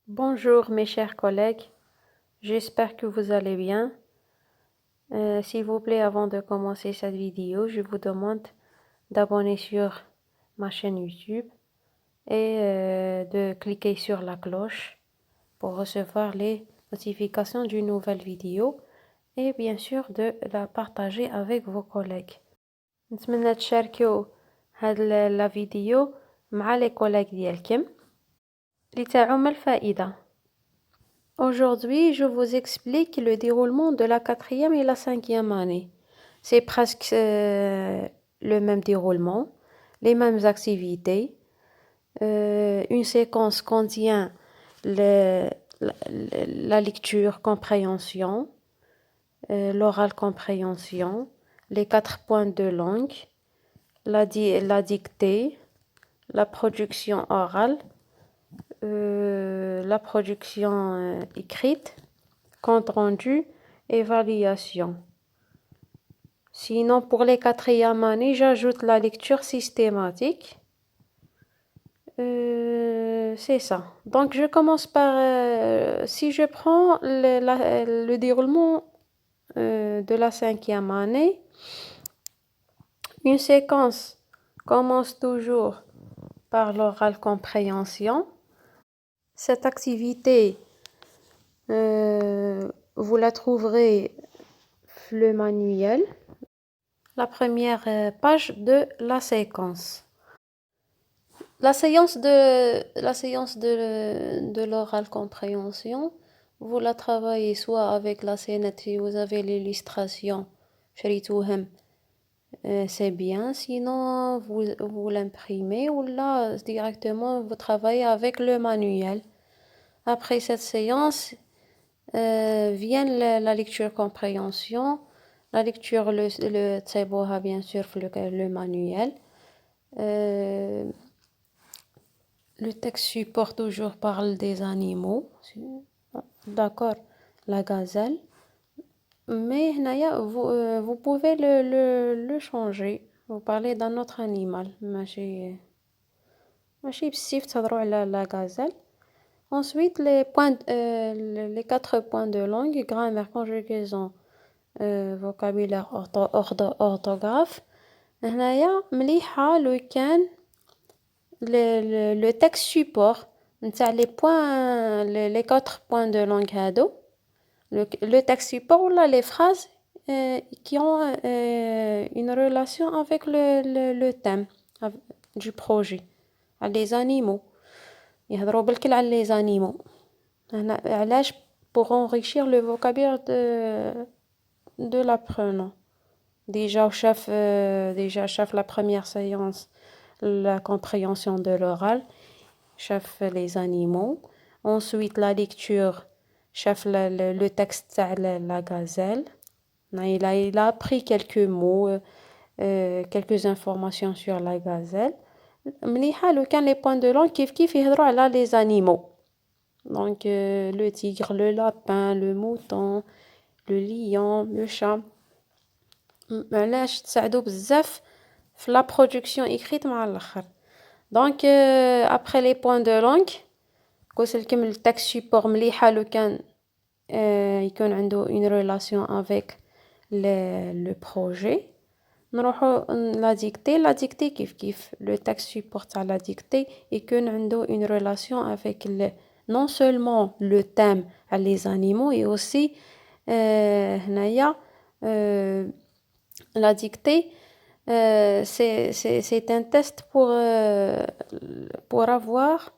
Bonjour mes chers collègues, j'espère que vous allez bien. S'il vous plaît, avant de commencer cette vidéo, je vous demande d'abonner sur ma chaîne YouTube et de cliquer sur la cloche pour recevoir les notifications d'une nouvelle vidéo et bien sûr de la partager avec vos collègues. نتمنى تشاركوا هاد la vidéo مع les collègues ديالكم لتعم الفائدة. Aujourd'hui, je vous explique le déroulement de la 4e et la 5e année. C'est presque le même déroulement, les mêmes activités. Une séquence contient la lecture compréhension, l'oral compréhension, les 4 points de langue, la dictée, la production orale, la production écrite, compte rendu, évaluation. Sinon, pour les 4e années, j'ajoute la lecture systématique. C'est ça. Donc, je commence par, si je prends le déroulement de la 5e année, une séquence commence toujours par l'oral compréhension. Cette activité, vous la trouverez le manuel, la première page de la séquence. La séance de l'oral compréhension, vous la travaillez soit avec la scénette si vous avez l'illustration, c'est bien, sinon vous l'imprimez ou là directement vous travaillez avec le manuel. Après cette séance, vient la lecture compréhension, la lecture le تسيبوها bien sûr le manuel. Le texte support toujours parle des animaux, d'accord, la gazelle, mais vous pouvez le changer, vous parlez d'un autre animal, ماشي بزاف تهضروا على la gazelle. Ensuite, les 4 points de langue, grammaire, conjugaison, vocabulaire, orthographe. هنايا مليحة لو كان le texte support نتاع les 4 points de langue هادو le texte support ولا les phrases qui ont une relation avec le thème du projet, les animaux. يهضروا بالكل على les animaux. هنا علاش pour enrichir le vocabulaire de l'apprenant. Déjà chef la première séance la compréhension de l'oral, chef les animaux. Ensuite la lecture, chef le texte la gazelle. Il a appris quelques mots, quelques informations sur la gazelle. مليحة لو كان les points de langue كيف يهضروا على les animaux. Donc le tigre, le lapin, le mouton, le lion, le chat. علاش تساعدوا بزاف في la production écrite مع الآخر. Donc après les points de langue قلت لكم le texte support مليحة لو كان يكون عنده une relation avec le projet. نروحو la dictée كيف le texte support تاع la dictée يكون عنده une relation avec non seulement le thème les animaux et aussi هنايا la dictée c'est un test pour avoir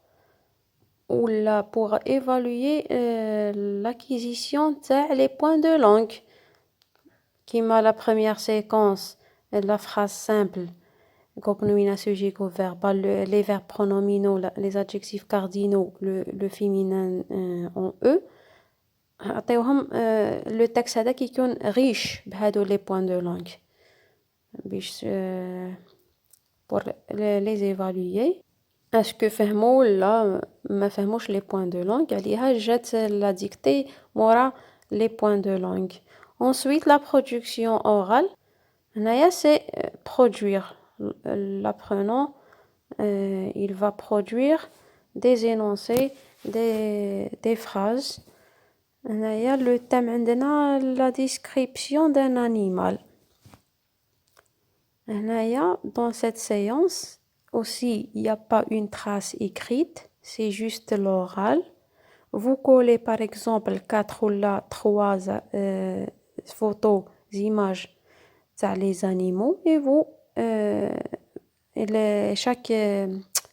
ou là pour évaluer l'acquisition تاع les points de langue. Comme la première séquence, la phrase simple, groupe nominatif, sujet, verbe, les verbes pronominaux, les adjectifs cardinaux, le féminin en E. Le texte هذا كيكون riche بهادو les points de langue. Pour les évaluer. Est-ce que فهموا ولا ما فهموش les points de langue؟ عليها جات la dictée مورا les points de langue. Ensuite, la production orale. هنايا c'est produire. L'apprenant il va produire des énoncés des phrases. هنايا le thème عندنا la description d'un animal. هنايا dans cette séance aussi il n'y a pas une trace écrite, c'est juste l'oral. Vous collez par exemple 4 ou 3 photos, images les animaux et vous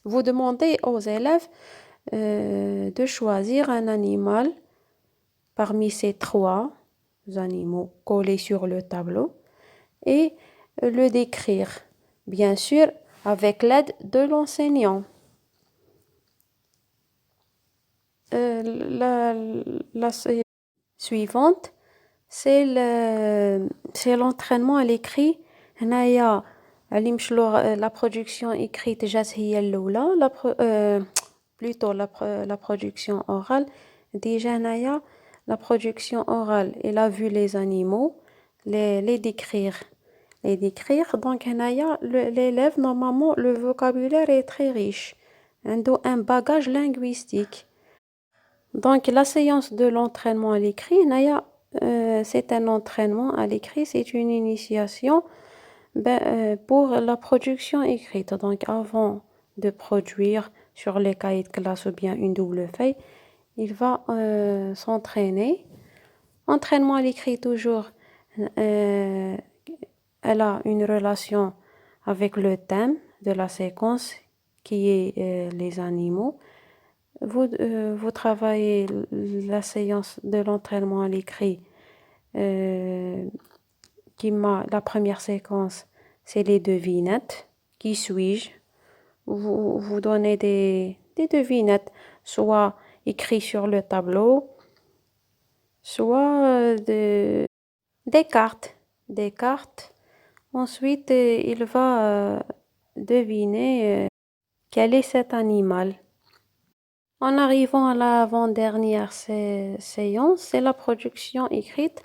vous demandez aux élèves de choisir un animal parmi ces 3 animaux collés sur le tableau et le décrire, bien sûr avec l'aide de l'enseignant. La suivante, c'est l'entraînement à l'écrit. هنايا la production écrite جات هي الأولى plutôt la production orale. Déjà هنايا la production orale, il a vu les animaux, les décrire. Donc هنايا l'élève normalement le vocabulaire est très riche. عنده un bagage linguistique. Donc la séance de l'entraînement à l'écrit هنايا c'est un entraînement à l'écrit, c'est une initiation pour la production écrite. Donc avant de produire sur les cahiers de classe ou bien une double feuille, il va s'entraîner. Entraînement à l'écrit toujours, elle a une relation avec le thème de la séquence qui est les animaux. Vous travaillez la séance de l'entraînement à l'écrit. La première séquence, c'est les devinettes. Qui suis-je? Vous donnez des devinettes, soit écrites sur le tableau, soit des cartes. Ensuite, il va deviner quel est cet animal. En arrivant à l'avant-dernière séance, c'est la production écrite,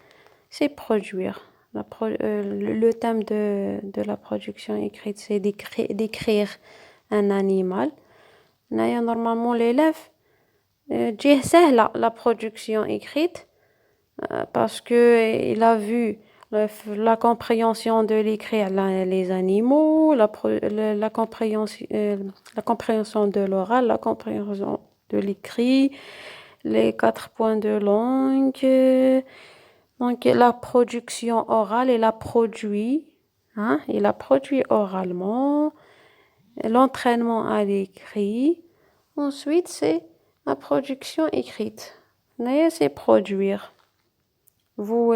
c'est produire. Le thème de la production écrite, c'est d'écrire un animal. Normalement, l'élève, c'est la production écrite parce qu'il a vu la compréhension de l'écrire les animaux, la compréhension de l'oral, la compréhension de l'écrit, les 4 points de langue. Donc la production orale, il a produit oralement. L'entraînement à l'écrit. Ensuite, c'est la production écrite. C'est produire. Vous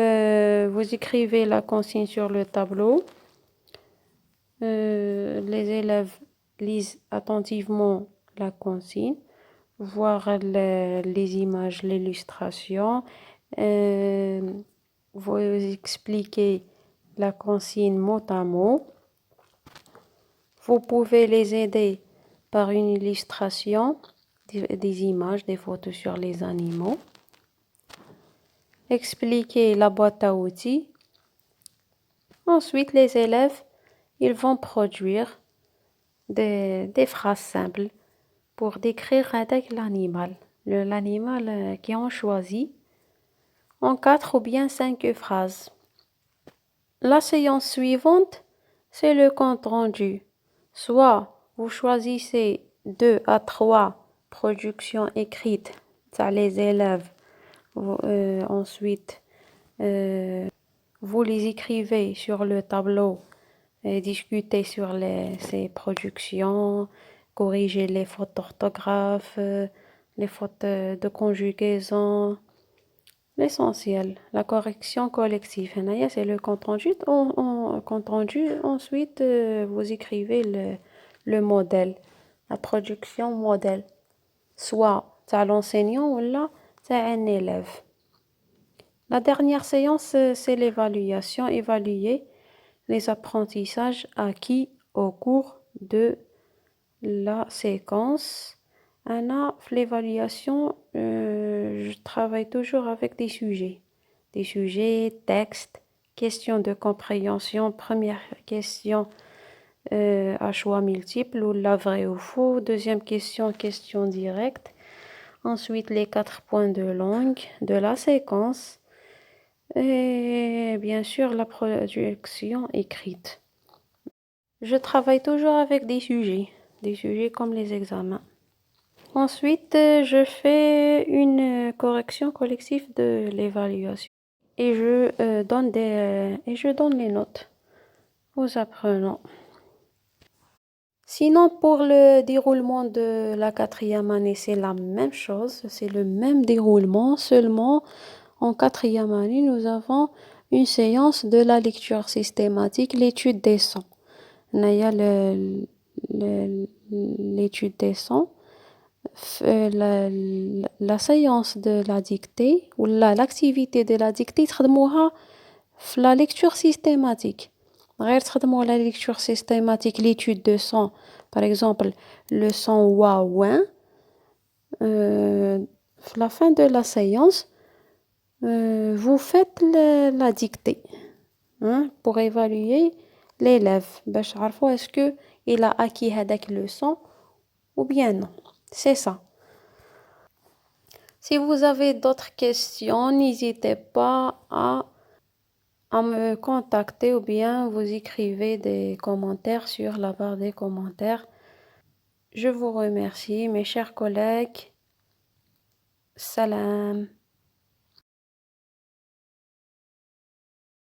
écrivez la consigne sur le tableau. Les élèves lisent attentivement la consigne, voir les images, l'illustration. Vous expliquez la consigne mot à mot. Vous pouvez les aider par une illustration, des images, des photos sur les animaux. Expliquez la boîte à outils. Ensuite, les élèves, ils vont produire des phrases simples pour décrire l'animal. L'animal qu'ils ont choisi en 4 ou bien 5 phrases. La séance suivante, c'est le compte rendu. Soit vous choisissez 2 à 3 productions écrites par les élèves. Ensuite, vous les écrivez sur le tableau et discutez sur ces productions, corrigez les fautes d'orthographe, les fautes de conjugaison. L'essentiel, la correction collective. C'est le compte rendu. Ensuite, vous écrivez le modèle, la production modèle, soit à l'enseignant ou là, c'est un élève. La dernière séance, c'est l'évaluation, évaluer les apprentissages acquis au cours de la séquence. L'évaluation, je travaille toujours avec des sujets, textes, questions de compréhension. Première question à choix multiples ou la vraie ou faux. Deuxième question, question directe. Ensuite, les 4 points de langue de la séquence. Et bien sûr, la production écrite. Je travaille toujours avec des sujets comme les examens. Ensuite, je fais une correction collective de l'évaluation et je donne les notes aux apprenants. Sinon, pour le déroulement de la 4e année, c'est la même chose, c'est le même déroulement, seulement en 4e année, nous avons une séance de la lecture systématique, l'étude des sons. Il y a l'étude des sons, la séance de la dictée ou l'activité de la dictée, la lecture systématique. La lecture systématique, l'étude de son, par exemple, le son wa, ouin. À la fin de la séance, vous faites la dictée pour évaluer l'élève. Est-ce qu'il a acquis cette leçon ou bien non. C'est ça. Si vous avez d'autres questions, n'hésitez pas à me contacter ou bien vous écrivez des commentaires sur la barre des commentaires. Je vous remercie, mes chers collègues. Salam.